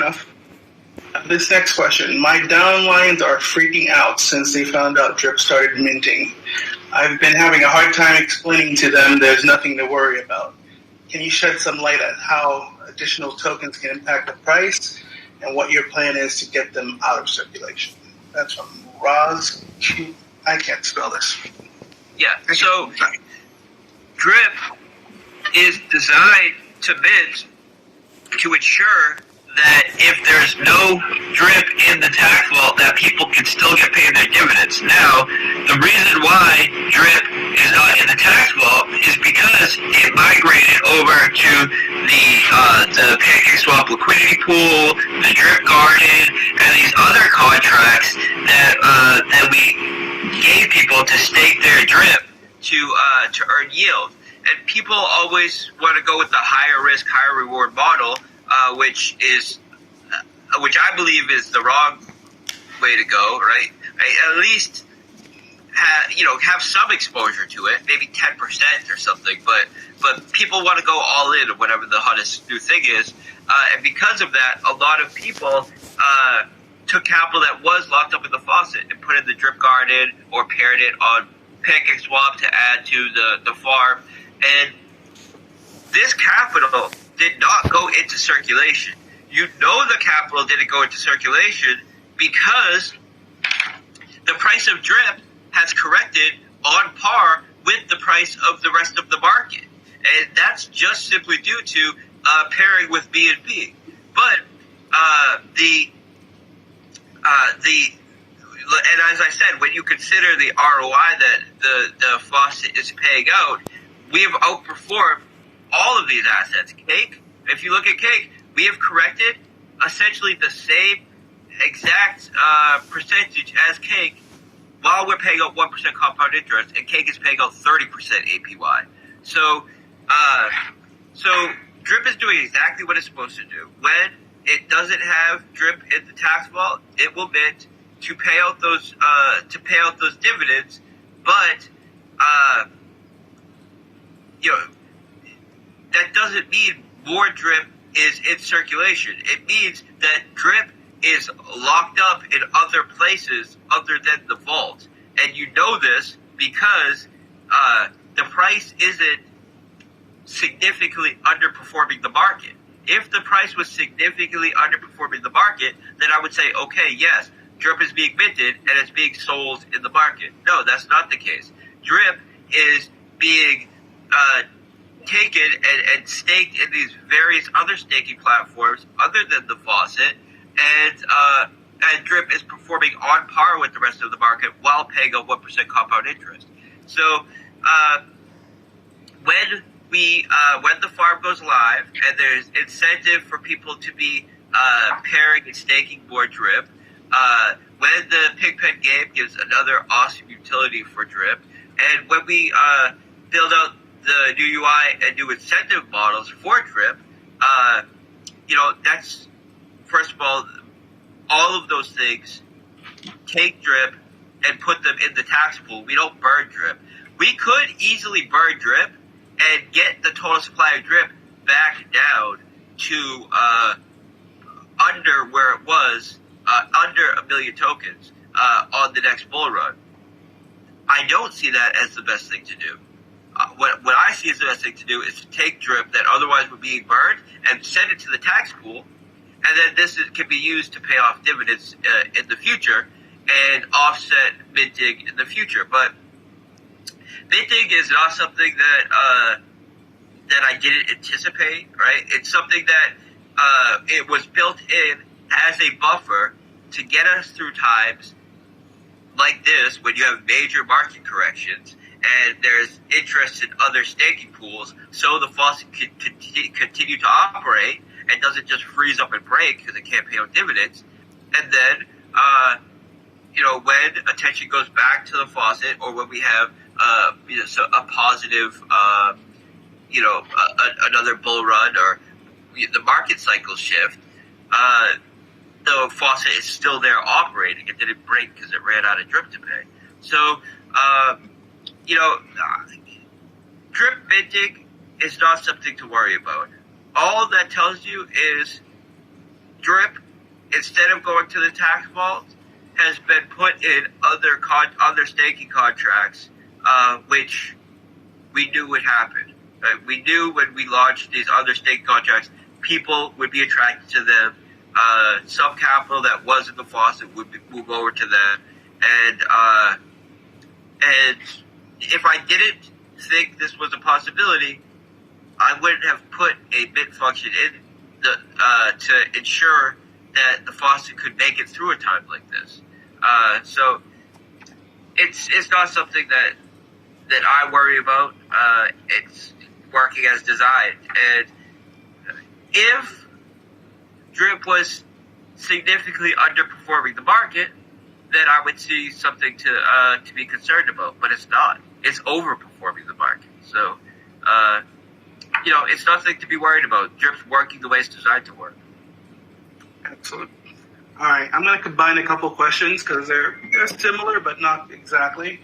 enough. This next question. My downlines are freaking out since they found out Drip started minting. I've been having a hard time explaining to them there's nothing to worry about. Can you shed some light on how additional tokens can impact the price and what your plan is to get them out of circulation? That's from Roz Q. I can't spell this. Yeah, so Drip is designed to mint to ensure that if there's no drip in the tax vault, that people can still get paid their dividends. Now, the reason why drip is not in the tax vault is because it migrated over to the pancake swap liquidity pool, the drip garden, and these other contracts that we gave people to stake their drip to earn yield. And people always want to go with the higher risk, higher reward model, which I believe is the wrong way to go, right? At least have some exposure to it, maybe 10% or something. But people want to go all in on whatever the hottest new thing is, and because of that, a lot of people took capital that was locked up in the faucet and put it in the drip garden or paired it on pancake swap to add to the farm, and this capital did not go into circulation. You know the capital didn't go into circulation because the price of drip has corrected on par with the price of the rest of the market. And that's just simply due to pairing with BNB. But and as I said, when you consider the ROI that the faucet is paying out, we have outperformed all of these assets. Cake, if you look at Cake, we have corrected essentially the same exact percentage as Cake, while we're paying out 1% compound interest, and Cake is paying out 30% APY. So Drip is doing exactly what it's supposed to do. When it doesn't have Drip in the tax vault, it will mint to pay out those dividends, but that doesn't mean more Drip is in circulation. It means that Drip is locked up in other places other than the vault. And you know this because the price isn't significantly underperforming the market. If the price was significantly underperforming the market, then I would say, okay, yes, Drip is being minted and it's being sold in the market. No, that's not the case. Drip is being taken and staked in these various other staking platforms other than the faucet, and Drip is performing on par with the rest of the market while paying a 1% compound interest. So when the farm goes live and there's incentive for people to be pairing and staking more Drip, when the Pigpen game gives another awesome utility for Drip, and when we build out the new UI and new incentive models for Drip, that's, first of all of those things take Drip and put them in the tax pool. We don't burn Drip. We could easily burn Drip and get the total supply of Drip back down to under where it was, under 1 million tokens on the next bull run. I don't see that as the best thing to do. What I see as the best thing to do is to take Drip that otherwise would be burned and send it to the tax pool, and then this can be used to pay off dividends in the future and offset minting in the future. But minting is not something that I didn't anticipate, right? It's something that it was built in as a buffer to get us through times like this when you have major market corrections and there's interest in other staking pools, so the faucet can continue to operate and doesn't just freeze up and break because it can't pay out dividends. And then, when attention goes back to the faucet, or when we have a positive, another bull run, or the market cycle shift, the faucet is still there operating. It didn't break because it ran out of Drip to pay. So, Drip minting is not something to worry about. All that tells you is drip, instead of going to the tax vault, has been put in other staking contracts, which we knew would happen. We knew when we launched these other staking contracts, people would be attracted to them. Some capital that was in the faucet would move over to them, and if I didn't think this was a possibility, I wouldn't have put a mint function in to ensure that the faucet could make it through a time like this. So it's not something that I worry about. It's working as designed, and if drip was significantly underperforming the market, then I would see something to be concerned about. But it's not. It's overperforming the market. So it's nothing to be worried about. Drip's working the way it's designed to work. Excellent. All right, I'm going to combine a couple questions because they're similar but not exactly.